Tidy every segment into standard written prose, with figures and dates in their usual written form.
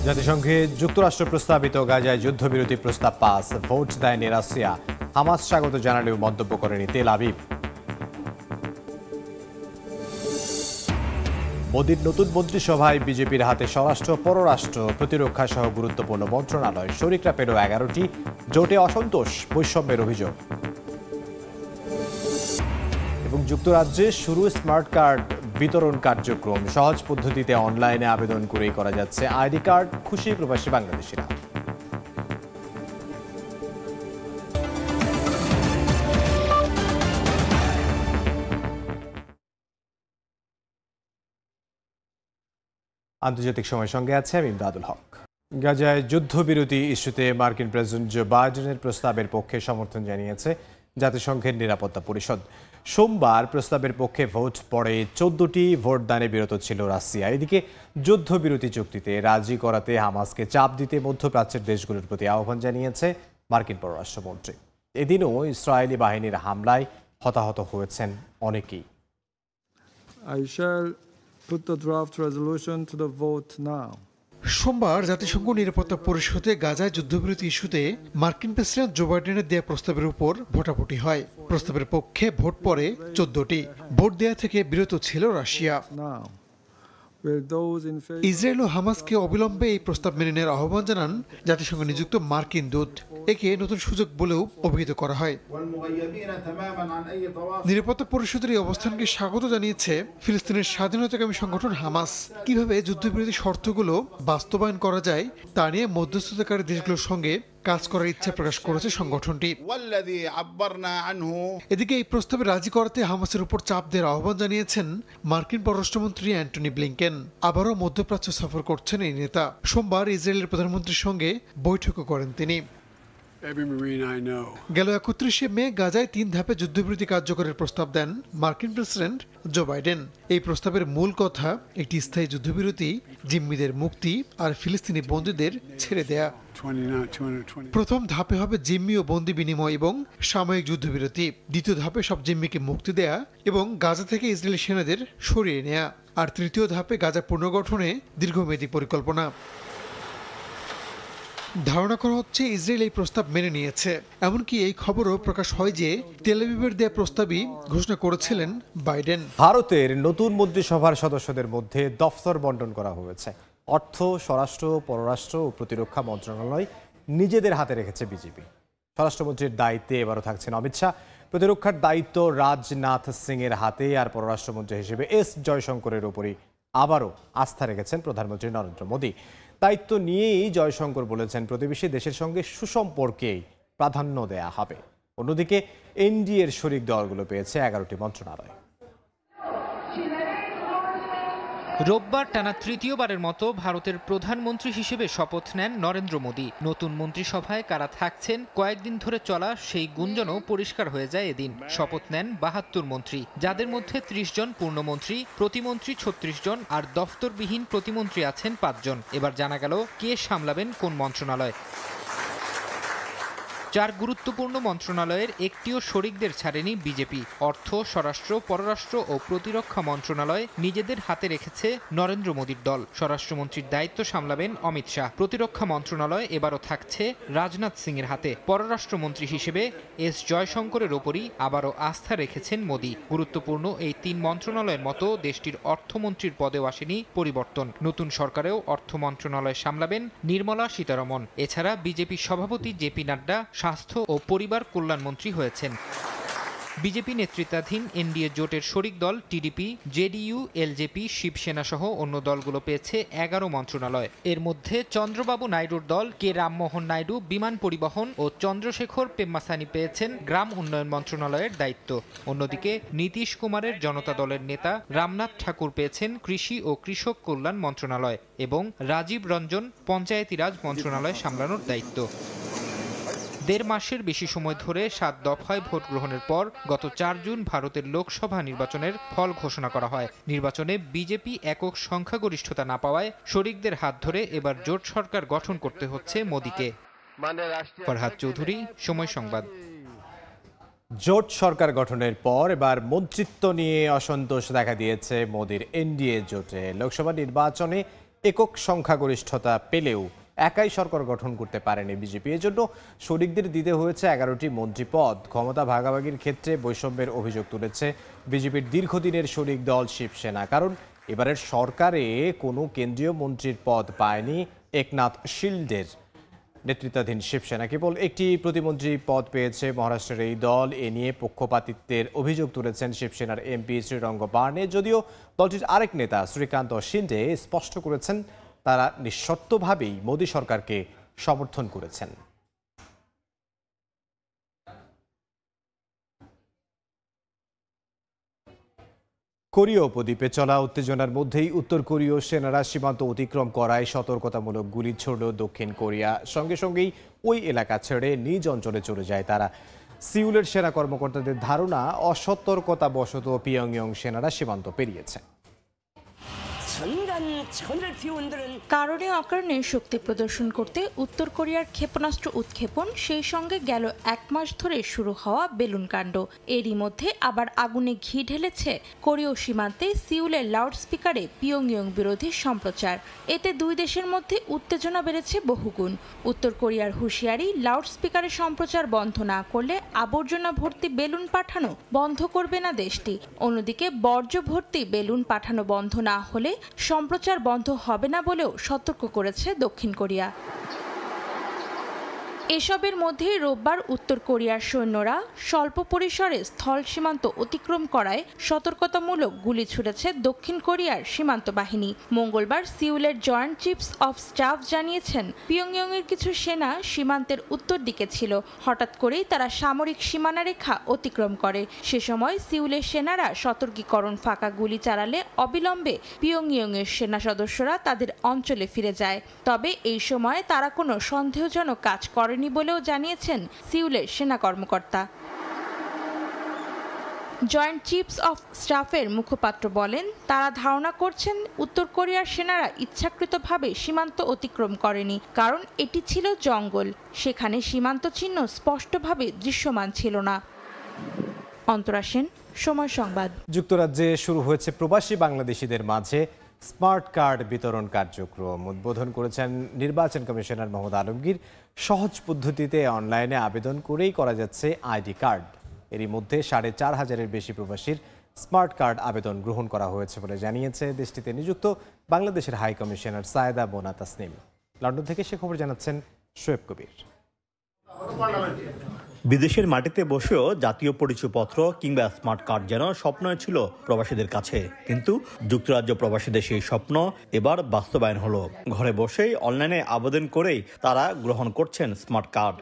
জাতিসংঘে যুক্তরাষ্ট্র প্রস্তাবিত গাজায় যুদ্ধবিরতি প্রস্তাব পাস, ভোট দেয়নি রাশিয়া। হামাস স্বাগত জানালেও মন্তব্য করেনি তেল আবিব। মোদির নতুন মন্ত্রিসভায় বিজেপির হাতে স্বরাষ্ট্র, পররাষ্ট্র, প্রতিরক্ষা সহ গুরুত্বপূর্ণ মন্ত্রণালয়। শরিকরা পেল 11টি। জোটে অসন্তোষ, বৈষম্যের অভিযোগ। এবং যুক্তরাজ্যে শুরু স্মার্ট কার্ড বিতরণ কার্যক্রম। সহজ পদ্ধতিতে অনলাইনে আবেদন করেই করা যাচ্ছে আইডি কার্ড। খুশি প্রবাসী বাংলাদেশিরা। আন্তর্জাতিক সময়ের সঙ্গে আছে আমি ইমদাদুল হক। গাজায় যুদ্ধবিরতি ইস্যুতে মার্কিন প্রেসিডেন্ট জো বাইডেনের প্রস্তাবের পক্ষে সমর্থন জানিয়েছে জাতিসংঘের নিরাপত্তা পরিষদ। সোমবার প্রস্তাবের পক্ষে ভোট পড়ে 14টি। ভোটদানে বিরত ছিল রাশিয়া। এদিকে যুদ্ধবিরতি চুক্তিতে রাজি করাতে হামাসকে চাপ দিতে মধ্যপ্রাচ্যের দেশগুলোর প্রতি আহ্বান জানিয়েছে মার্কিন পররাষ্ট্রমন্ত্রী। এদিনও ইসরায়েলি বাহিনীর হামলায় হতাহত হয়েছেন অনেকেই। I shall put the draft resolution to the vote now. সোমবার জাতিসংঘ নিরাপত্তা পরিষদে গাজায় যুদ্ধবিরতি ইস্যুতে মার্কিন প্রেসিডেন্ট জো বাইডেনের দেয়া প্রস্তাবের উপর ভোটাভুটি হয়। প্রস্তাবের পক্ষে ভোট পড়ে 14টি। ভোট দেয়া থেকে বিরত ছিল রাশিয়া। ইসরায়েল ও হামাসকে অবিলম্বে এই প্রস্তাব মেনে নেওয়ার আহ্বান জানান জাতিসংঘে নিযুক্ত মার্কিন দূত। একে নতুন সুযোগ বলেও অভিহিত করা হয়। নিরাপত্তা পরিষদের এই অবস্থানকে স্বাগত জানিয়েছে ফিলিস্তিনের স্বাধীনতাকামী সংগঠন হামাস। কিভাবে যুদ্ধবিরতি শর্তগুলো বাস্তবায়ন করা যায় তা নিয়ে মধ্যস্থতাকারী দেশগুলোর সঙ্গে কাজ করার ইচ্ছা প্রকাশ করেছে সংগঠনটি। এদিকে এই প্রস্তাবে রাজি করাতে হামাসের উপর চাপ দেওয়ার আহ্বান জানিয়েছেন মার্কিন পররাষ্ট্রমন্ত্রী অ্যান্টনি ব্লিংকেন। আবারও মধ্যপ্রাচ্য সফর করছেন এই নেতা। সোমবার ইসরায়েলের প্রধানমন্ত্রীর সঙ্গে বৈঠকও করেন তিনি। গেল 31শে মে গাজায় 3 ধাপে যুদ্ধবিরতি কার্যকরের প্রস্তাব দেন মার্কিন প্রেসিডেন্ট জো বাইডেন। এই প্রস্তাবের মূল কথা একটি স্থায়ী যুদ্ধবিরতি, জিম্মিদের মুক্তি আর ফিলিস্তিনি বন্দীদের ছেড়ে দেয়া। প্রথম ধাপে হবে জিম্মি ও বন্দী বিনিময় এবং সাময়িক যুদ্ধবিরতি। দ্বিতীয় ধাপে সব জিম্মিকে মুক্তি দেয়া এবং গাজা থেকে ইসরায়েলি সেনাদের সরিয়ে নেয়া। আর তৃতীয় ধাপে গাজা পুনর্গঠনে দীর্ঘমেয়াদী পরিকল্পনা। ধারণা করা হচ্ছে ইসরায়েল এই প্রস্তাব মেনে নিয়েছে। এমনকি এই খবরও প্রকাশ হয় যে তেল আবিবের দেয়া প্রস্তাবই ঘোষণা করেছিলেন বাইডেন। ভারতের নতুন মন্ত্রিসভার সদস্যদের মধ্যে দফতর বণ্টন করা হয়েছে। অর্থ, স্বরাষ্ট্র, পররাষ্ট্র ও প্রতিরক্ষা মন্ত্রণালয় নিজেদের হাতে রেখেছে বিজেপি। স্বরাষ্ট্রমন্ত্রীর দায়িত্বে এবারও থাকছেন অমিত শাহ। প্রতিরক্ষার দায়িত্ব রাজনাথ সিং এর হাতে। আর পররাষ্ট্রমন্ত্রী হিসেবে এস জয়শঙ্করের উপরই আবারও আস্থা রেখেছেন প্রধানমন্ত্রী নরেন্দ্র মোদী। দায়িত্ব নিয়েই জয়শঙ্কর বলেছেন প্রতিবেশী দেশের সঙ্গে সুসম্পর্কেই প্রাধান্য দেয়া হবে। অন্যদিকে এনডিএর শরিক দলগুলো পেয়েছে 11টি মন্ত্রণালয়। রোববার টানা তৃতীয়বারের মতো ভারতের প্রধানমন্ত্রী হিসেবে শপথ নেন নরেন্দ্র মোদী। নতুন মন্ত্রিসভায় কারা থাকছেন কয়েকদিন ধরে চলা সেই গুঞ্জনও পরিষ্কার হয়ে যায় এদিন। শপথ নেন 72 মন্ত্রী, যাদের মধ্যে 30 জন পূর্ণমন্ত্রী, প্রতিমন্ত্রী 36 জন আর দফতরবিহীন প্রতিমন্ত্রী আছেন 5 জন। এবার জানা গেল কে সামলাবেন কোন মন্ত্রণালয়। 4 গুরুত্বপূর্ণ মন্ত্রণালয়ের একটিও শরিকদের ছাড়েনি বিজেপি। অর্থ, স্বরাষ্ট্র, পররাষ্ট্র ও প্রতিরক্ষা মন্ত্রণালয় নিজেদের হাতে রেখেছে নরেন্দ্র মোদীর দল। স্বরাষ্ট্রমন্ত্রীর দায়িত্ব সামলাবেন অমিত শাহ। প্রতিরক্ষা মন্ত্রণালয় এবারও থাকছে রাজনাথ সিং এর হাতে। পররাষ্ট্রমন্ত্রী হিসেবে এস জয়শঙ্করের ওপরই আবারও আস্থা রেখেছেন মোদী। গুরুত্বপূর্ণ এই 3 মন্ত্রণালয়ের মতো দেশটির অর্থমন্ত্রীর পদেও আসেনি পরিবর্তন। নতুন সরকারেও অর্থ মন্ত্রণালয় সামলাবেন নির্মলা সীতারমণ। এছাড়া বিজেপি সভাপতি জেপি নাড্ডা স্বাস্থ্য ও পরিবার কল্যাণমন্ত্রী হয়েছেন। বিজেপি নেতৃত্বাধীন এনডিএ জোটের শরিক দল টিডিপি, জেডিইউ, এলজেপি, শিবসেনা সহ অন্য দলগুলো পেয়েছে 11 মন্ত্রণালয়। এর মধ্যে চন্দ্রবাবু নাইডুর দল কে রামমোহন নাইডু বিমান পরিবহন ও চন্দ্রশেখর পেম্মাসানি পেয়েছেন গ্রাম উন্নয়ন মন্ত্রণালয়ের দায়িত্ব। অন্যদিকে নীতিশ কুমারের জনতা দলের নেতা রামনাথ ঠাকুর পেয়েছেন কৃষি ও কৃষক কল্যাণ মন্ত্রণালয় এবং রাজীব রঞ্জন পঞ্চায়েতি রাজ মন্ত্রণালয় সামলানোর দায়িত্ব। 1.5 মাসের বেশি সময় ধরে 7 দফায় ভোট গ্রহণের পর গত 4 জুন ভারতের লোকসভা নির্বাচনের ফল ঘোষণা করা হয়। নির্বাচনে বিজেপি একক সংখ্যাগরিষ্ঠতা না পাওয়ায় শরিকদের হাত ধরে এবার জোট সরকার গঠন করতে হচ্ছে মোদীকে। ফরহাদ চৌধুরী, সময় সংবাদ। জোট সরকার গঠনের পর এবার মন্ত্রিত্ব নিয়ে অসন্তোষ দেখা দিয়েছে মোদীর এনডিএ জোটে। লোকসভা নির্বাচনে একক সংখ্যাগরিষ্ঠতা পেলেও একাই সরকার গঠন করতে পারেনি বিজেপি। এজন্য শরিকদের দিতে হয়েছে 11টি মন্ত্রী পদ। ক্ষমতা ভাগাভাগির ক্ষেত্রে বৈষম্যের অভিযোগ তুলেছে বিজেপির দীর্ঘদিনের শরিক দল শিবসেনা। কারণ এবারের সরকারে কোনো কেন্দ্রীয় মন্ত্রীর পদ পায়নি একনাথ শিন্ডের নেতৃত্বাধীন শিবসেনা। কেবল একটি প্রতিমন্ত্রী পদ পেয়েছে মহারাষ্ট্রের এই দল। এ নিয়ে পক্ষপাতিত্বের অভিযোগ তুলেছেন শিবসেনার এমপি শ্রীরঙ্গ বার্নে। যদিও দলটির আরেক নেতা শ্রীকান্ত শিন্ডে স্পষ্ট করেছেন তারা নিঃশর্তভাবেই মোদী সরকারকে সমর্থন করেছেন। কোরীয় উপদ্বীপে চলা উত্তেজনার মধ্যেই উত্তর কোরীয় সেনারা সীমান্ত অতিক্রম করায় সতর্কতামূলক গুলি ছড়ল দক্ষিণ কোরিয়া। সঙ্গে সঙ্গেই ওই এলাকা ছেড়ে নিজ অঞ্চলে চলে যায় তারা। সিউলের সেনা কর্মকর্তাদের ধারণা, অসতর্কতাবশত পিয়ংইয়ং সেনারা সীমান্ত পেরিয়েছে। কারণে অকারণে শক্তি প্রদর্শন করতে উত্তর কোরিয়ার ক্ষেপণাস্ত্র উৎক্ষেপণ, সেই সঙ্গে গেল 1 মাস ধরে শুরু হওয়া বেলুন কাণ্ড। এরই মধ্যে আবার আগুনে ঘি ঢেলেছে কোরীয় সীমান্তে সিউলের লাউডস্পিকারে পিয়ংইয়ং বিরোধী সম্প্রচার। এতে দুই দেশের মধ্যে উত্তেজনা বেড়েছে বহুগুণ। উত্তর কোরিয়ার হুঁশিয়ারি, লাউডস্পিকারে সম্প্রচার বন্ধ না করলে আবর্জনা ভর্তি বেলুন পাঠানো বন্ধ করবে না দেশটি। অন্যদিকে বর্জ্য ভর্তি বেলুন পাঠানো বন্ধ না হলে সম্প্রচার বন্ধ হবে না বলেও সতর্ক করেছে দক্ষিণ কোরিয়া। এসবের মধ্যে রোববার উত্তর কোরিয়ার সৈন্যরা স্বল্প পরিসরে স্থল সীমান্ত অতিক্রম করায় সতর্কতামূলক গুলি ছুড়েছে দক্ষিণ কোরিয়ার সীমান্ত বাহিনী। মঙ্গলবার সিউলের জয়েন্ট চিফস অফ স্টাফ জানিয়েছেন, পিয়ংইয়ংয়ের কিছু সেনা সীমান্তের উত্তর দিকে ছিল। হঠাৎ করেই তারা সামরিক সীমানা রেখা অতিক্রম করে। সে সময় সিউলের সেনারা সতর্কীকরণ ফাঁকা গুলি চালালে অবিলম্বে পিয়ংইয়ংয়ের সেনা সদস্যরা তাদের অঞ্চলে ফিরে যায়। তবে এই সময় তারা কোনো সন্দেহজনক কাজ করেনি বলেও জানিয়েছেন সিউলের সেনা কর্মকর্তা। জয়েন্ট চিফস অফ স্টাফের মুখপাত্র বলেন, তারা ধারণা করছেন উত্তর কোরিয়ার সেনারা ইচ্ছাকৃতভাবে সীমান্ত অতিক্রম করেনি, কারণ এটি ছিল জঙ্গল। সেখানে সীমান্ত চিহ্ন স্পষ্টভাবে দৃশ্যমান ছিল না। অন্তরা সেন, সময় সংবাদ। যুক্তরাজ্যে শুরু হয়েছে প্রবাসী বাংলাদেশিদের মাঝে স্মার্ট কার্ড বিতরণ কার্যক্রম। উদ্বোধন করেছেন নির্বাচন কমিশনার মোহাম্মদ আলমগীর। সহজ পদ্ধতিতে অনলাইনে আবেদন করেই করা যাচ্ছে আইডি কার্ড। এরই মধ্যে 4,500-এর বেশি প্রবাসীর স্মার্ট কার্ড আবেদন গ্রহণ করা হয়েছে বলে জানিয়েছে দেশটিতে নিযুক্ত বাংলাদেশের high commissioner Sayeda Muna Tasneem. London থেকে সে খবর জানাচ্ছেন শোয়েব কবির। বিদেশের মাটিতে বসেও জাতীয় পরিচয়পত্র কিংবা স্মার্ট কার্ড যেন স্বপ্ন ছিল প্রবাসীদের কাছে, কিন্তু যুক্তরাজ্য প্রবাসীদের সেই স্বপ্ন এবার বাস্তবায়ন হলো। ঘরে বসেই অনলাইনে আবেদন করেই তারা গ্রহণ করছেন স্মার্ট কার্ড।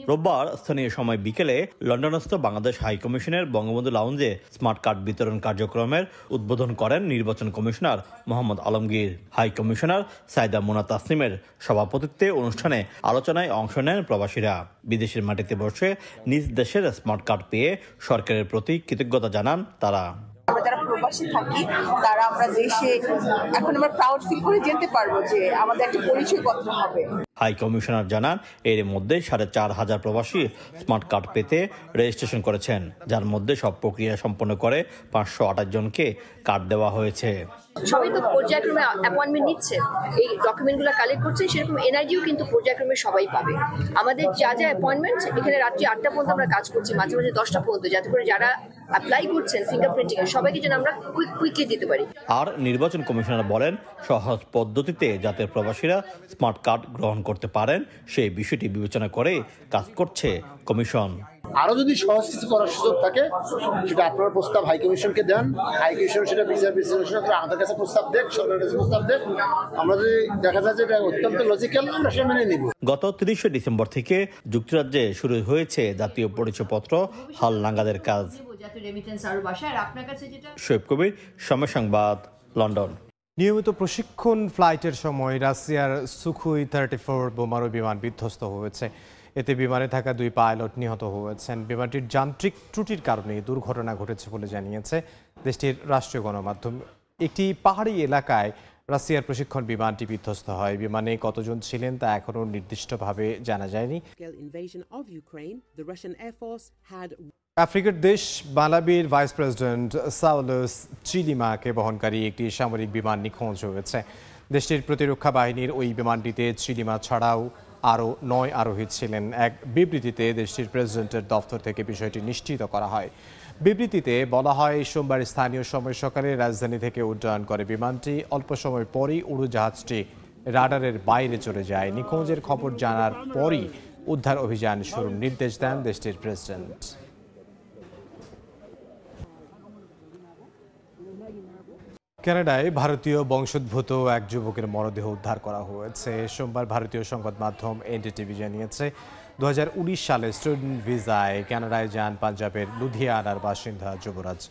রোববার স্থানীয় সময় বিকেলে লন্ডনস্থ বাংলাদেশ হাই কমিশনের বঙ্গবন্ধু লাউঞ্জে স্মার্ট কার্ড বিতরণ কার্যক্রমের উদ্বোধন করেন নির্বাচন commissioner Mohammad Alamgir. High commissioner Sayeda Mona তাসনিমের সভাপতিত্বে অনুষ্ঠানে আলোচনায় অংশ নেন প্রবাসী। বিদেশের মাটিতে বসে নিজ দেশের স্মার্ট কার্ড পেয়ে সরকারের প্রতি কৃতজ্ঞতা জানান তারা। আমরা যারা প্রবাসী থাকি তারা আমরা দেশে এখন আমরা প্রাউড ফিল করে যেতে পারবো যে আমাদের একটা পরিচয়পত্র হবে। হাই কমিশনার জানান, এর মধ্যে 4,500 প্রবাসী স্মার্ট কার্ড পেতে রেজিস্ট্রেশন করেছেন, যার মধ্যে সব প্রক্রিয়া সম্পন্ন করে 528 জনকে কার্ড দেওয়া হয়েছে। সবাই তো পর্যায়ক্রমে অ্যাপয়েন্টমেন্ট নিচ্ছে, এই ডকুমেন্টগুলো কালেক্ট করছে, সেরকম এনআইডিও কিন্তু পর্যায়ক্রমে সবাই পাবে। আমাদের যা যা অ্যাপয়েন্টমেন্ট, এখানে রাত্রি 8টা পর্যন্ত আমরা কাজ করছি, মাঝে মাঝে 10টা পর্যন্ত, যাতে করে যারা অ্যাপ্লাই করছেন ফিঙ্গারপ্রিন্টিং এর সবাইকে যেন আমরা কুইকলি দিতে পারি। আর নির্বাচন কমিশনার বলেন, সহজ পদ্ধতিতে যাতে প্রবাসীরা স্মার্ট কার্ড গ্রহণ করতে পারেন সেই বিষয়টি বিবেচনা করে কাজ করছে কমিশন। আরো যদি সহজ কিছু করার সুযোগ থাকে সেটা আপনারা প্রস্তাব হাই কমিশনকে দেন, হাই কমিশন সেটা আমাদের কাছে প্রস্তাব দেখ, সরকারের কাছে প্রস্তাব দেখ। আমরা যদি দেখা যায় যে এটা অত্যন্ত লজিক্যাল, আমরা সেটা মেনে নিব। গত 30 ডিসেম্বর থেকে যুক্তরাজ্যে শুরু হয়েছে জাতীয় পরিচয়পত্র হালনাগাদের কাজ। শোয়েব কবির, সময় সংবাদ, লন্ডন। নিয়মিত প্রশিক্ষণ ফ্লাইটের সময় রাশিয়ার সুখুই 34 বোমারু বিমান বিধ্বস্ত হয়েছে। এতে বিমানে থাকা 2 পাইলট নিহত হয়েছেন। বিমানটির যান্ত্রিক ত্রুটির কারণে দুর্ঘটনা ঘটেছে বলে জানিয়েছে দেশটির রাষ্ট্রীয় গণমাধ্যম। একটি পাহাড়ি এলাকায় রাশিয়ার প্রশিক্ষণ বিমানটি বিধ্বস্ত হয়। বিমানে কতজন ছিলেন তা এখনও নির্দিষ্টভাবে জানা যায়নি। আফ্রিকার দেশ মালাবির ভাইস প্রেসিডেন্ট সাউলুস চিলিমাকে বহনকারী একটি সামরিক বিমান নিখোঁজ হয়েছে। দেশটির প্রতিরক্ষা বাহিনীর ওই বিমানটিতে চিলিমা ছাড়াও আরও 9 আরোহী ছিলেন। এক বিবৃতিতে দেশটির প্রেসিডেন্টের দফতর থেকে বিষয়টি নিশ্চিত করা হয়। বিবৃতিতে বলা হয়, সোমবার স্থানীয় সময় সকালে রাজধানী থেকে উড্ডয়ন করে বিমানটি। অল্প সময় পরই উড়োজাহাজটি রাডারের বাইরে চলে যায়। নিখোঁজের খবর জানার পরই উদ্ধার অভিযান শুরুর নির্দেশ দেন দেশটির প্রেসিডেন্ট। কানাডায় ভারতীয় বংশোদ্ভূত এক যুবকের মরদেহ উদ্ধার করা হয়েছে। সোমবার ভারতীয় সংবাদ মাধ্যম এনডিটিভি জানিয়েছে, 2019 সালে স্টুডেন্ট ভিসায় কানাডায় যান পাঞ্জাবের লুধিয়ানার বাসিন্দা যুবরাজ।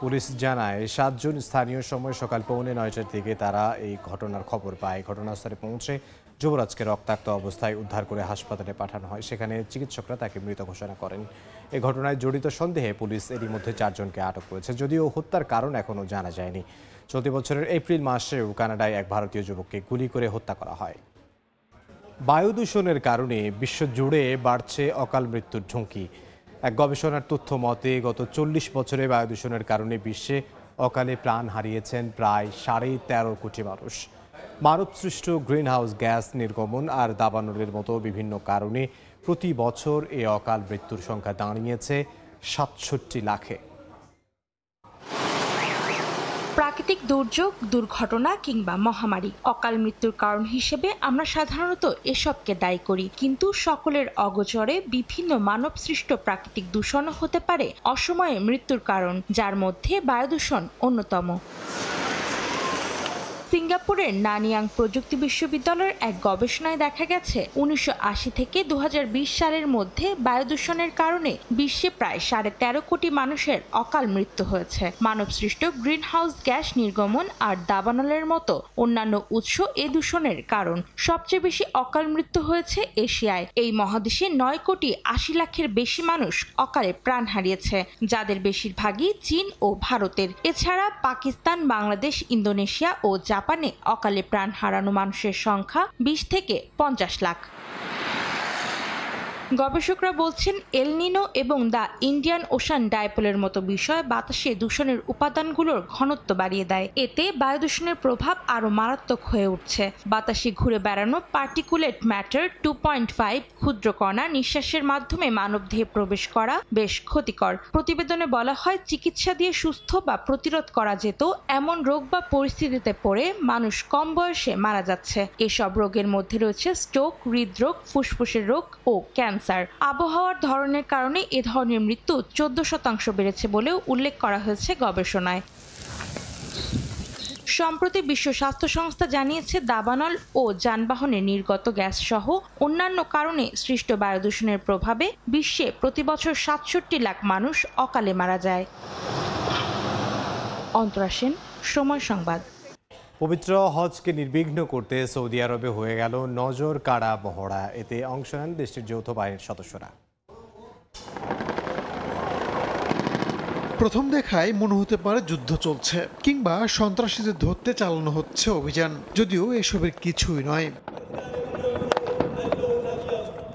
পুলিশ জানায়, 7 জুন স্থানীয় সময় সকাল 8:45টার দিকে তারা এই ঘটনার খবর পায়। ঘটনাস্থলে পৌঁছে যুবরাজকে রক্তাক্ত অবস্থায় উদ্ধার করে হাসপাতালে পাঠানো হয়। সেখানে চিকিৎসকরা তাকে মৃত ঘোষণা করেন। এই ঘটনায় জড়িত সন্দেহে পুলিশ এরই মধ্যে 4 জনকে আটক করেছে, যদিও হত্যার কারণ এখনও জানা যায়নি। চলতি বছরের এপ্রিল মাসেও কানাডায় এক ভারতীয় যুবককে গুলি করে হত্যা করা হয়। বায়ু দূষণের কারণে বিশ্বজুড়ে বাড়ছে অকাল মৃত্যুর ঝুঁকি। এক গবেষণার তথ্য মতে গত 40 বছরে বায়ু দূষণের কারণে বিশ্বে অকালে প্রাণ হারিয়েছেন প্রায় 13.5 কোটি মানুষ। মানবসৃষ্ট গ্রিনহাউস গ্যাস নির্গমন আর দাবানলের মতো বিভিন্ন কারণে প্রতি বছর এই অকাল মৃত্যুর সংখ্যা দাঁড়িয়েছে 67 লাখে। প্রাকৃতিক দুর্যোগ, দুর্ঘটনা কিংবা মহামারী অকাল মৃত্যুর কারণ হিসেবে আমরা সাধারণত এসবকে দায়ী করি, কিন্তু সকলের অগোচরে বিভিন্ন মানবসৃষ্ট প্রাকৃতিক দূষণও হতে পারে অসময়ে মৃত্যুর কারণ, যার মধ্যে বায়ু দূষণ অন্যতম। সিঙ্গাপুরের নানিয়াং প্রযুক্তি বিশ্ববিদ্যালয়ের এক গবেষণায় দেখা গেছে, 1980 থেকে 2020 সালের মধ্যে বায়ু দূষণের কারণে বিশ্বে প্রায় 13.5 কোটি মানুষের অকাল মৃত্যু হয়েছে। মানবসৃষ্ট গ্রিনহাউস গ্যাস নির্গমন আর দাবানলের মতো অন্যান্য উৎস এ দূষণের কারণ। সবচেয়ে বেশি অকাল মৃত্যু হয়েছে এশিয়ায়। এই মহাদেশে 9 কোটি 80 লাখের বেশি মানুষ অকালে প্রাণ হারিয়েছে, যাদের বেশিরভাগই চীন ও ভারতের। এছাড়া পাকিস্তান, বাংলাদেশ, ইন্দোনেশিয়া ও জাপানে অকালে প্রাণ হারানো মানুষের সংখ্যা 20 থেকে 50 লাখ। গবেষকরা বলছেন, এল নিনো এবং দ্য ইন্ডিয়ান ওশান ডাইপোলের মতো বিষয় বাতাসে দূষণের উপাদানগুলোর ঘনত্ব বাড়িয়ে দেয়। এতে বায়ু দূষণের প্রভাব আরও মারাত্মক হয়ে উঠছে। বাতাসে ঘুরে বেড়ানো পার্টিকুলেট ম্যাটার 2.5 ক্ষুদ্র কণা নিঃশ্বাসের মাধ্যমে মানবদেহে প্রবেশ করা বেশ ক্ষতিকর। প্রতিবেদনে বলা হয়, চিকিৎসা দিয়ে সুস্থ বা প্রতিরোধ করা যেত এমন রোগ বা পরিস্থিতিতে পড়ে মানুষ কম বয়সে মারা যাচ্ছে। এসব রোগের মধ্যে রয়েছে স্ট্রোক, হৃদরোগ, ফুসফুসের রোগ ও ক্যান্সার। আবহাওয়ার ধরনের কারণে এ ধরনের মৃত্যু 14% বেড়েছে বলেও উল্লেখ করা হয়েছে গবেষণায়। সম্প্রতি বিশ্ব স্বাস্থ্য সংস্থা জানিয়েছে, দাবানল ও যানবাহনে নির্গত গ্যাস সহ অন্যান্য কারণে সৃষ্ট বায়ু দূষণের প্রভাবে বিশ্বে প্রতি বছর 67 লাখ মানুষ অকালে মারা যায়। অন্তরা সেন, সময় সংবাদ। পবিত্র হজকে নির্বিঘ্ন করতে সৌদি আরবে হয়ে গেল নজর কাড়া মহড়া। এতে অংশ নেন দেশটির যৌথ বাহিনীর সদস্যরা। প্রথম দেখায় মনে হতে পারে যুদ্ধ চলছে কিংবা সন্ত্রাসীদের ধরতে চালানো হচ্ছে অভিযান, যদিও এসবের কিছুই নয়।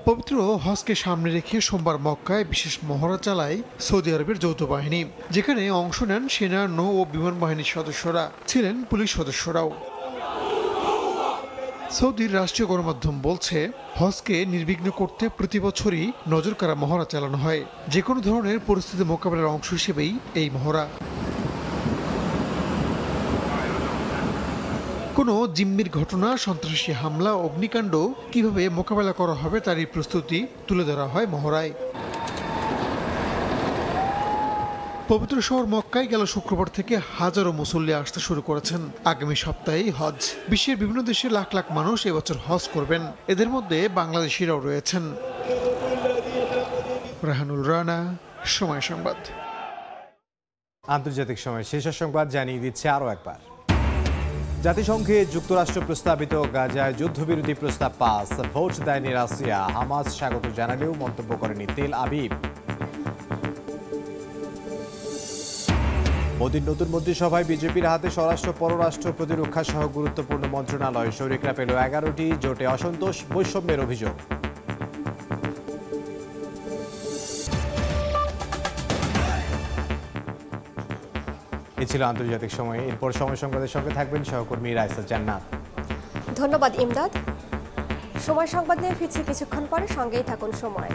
পবিত্র হজকে সামনে রেখে সোমবার মক্কায় বিশেষ মহড়া চালায় সৌদি আরবের যৌথ বাহিনী, যেখানে অংশ নেন সেনা, নৌ ও বিমান বাহিনীর সদস্যরা, ছিলেন পুলিশ সদস্যরাও। সৌদির রাষ্ট্রীয় গণমাধ্যম বলছে, হজকে নির্বিঘ্ন করতে প্রতি বছরই নজরকাড়া মহড়া চালানো হয়। যে কোনো ধরনের পরিস্থিতি মোকাবেলার অংশ হিসেবেই এই মহড়া। কোনো জিম্মির ঘটনা, সন্ত্রাসী হামলা, অগ্নিকাণ্ড কিভাবে মোকাবেলা করা হবে তারই প্রস্তুতি তুলে ধরা হয় মহড়ায়। পবিত্র শহর মক্কায় গেল শুক্রবার থেকে হাজারো মুসল্লি আসতে শুরু করেছেন। আগামী সপ্তাহেই হজ। বিশ্বের বিভিন্ন দেশে লাখ লাখ মানুষ এবছর হজ করবেন, এদের মধ্যে বাংলাদেশিরাও রয়েছেন। রাহানুল রানা, সময় সংবাদ। আন্তর্জাতিক সময় শেষের সংবাদ জানিয়ে দিচ্ছে আরও একবার। জাতিসংঘে যুক্তরাষ্ট্র প্রস্তাবিত গাজায় যুদ্ধবিরতি প্রস্তাব পাস। ভোট দেয়নি রাশিয়া। হামাস স্বাগত জানালেও মন্তব্য করেনি তেল আবিব। মোদির নতুন মন্ত্রিসভায় বিজেপির হাতে স্বরাষ্ট্র, পররাষ্ট্র, প্রতিরক্ষা সহ গুরুত্বপূর্ণ মন্ত্রণালয়। শরিকরা পেল 11টি। জোটে অসন্তোষ, বৈষম্যের অভিযোগ। ছিল আন্তর্জাতিক সময়। এরপর সময় সংবাদের সঙ্গে থাকবেন সহকর্মী রাইসা জান্নাত। ধন্যবাদ ইমদাদ। সময় সংবাদ নিয়ে ফিরছি কিছুক্ষণ পরে, সঙ্গেই থাকুন সময়।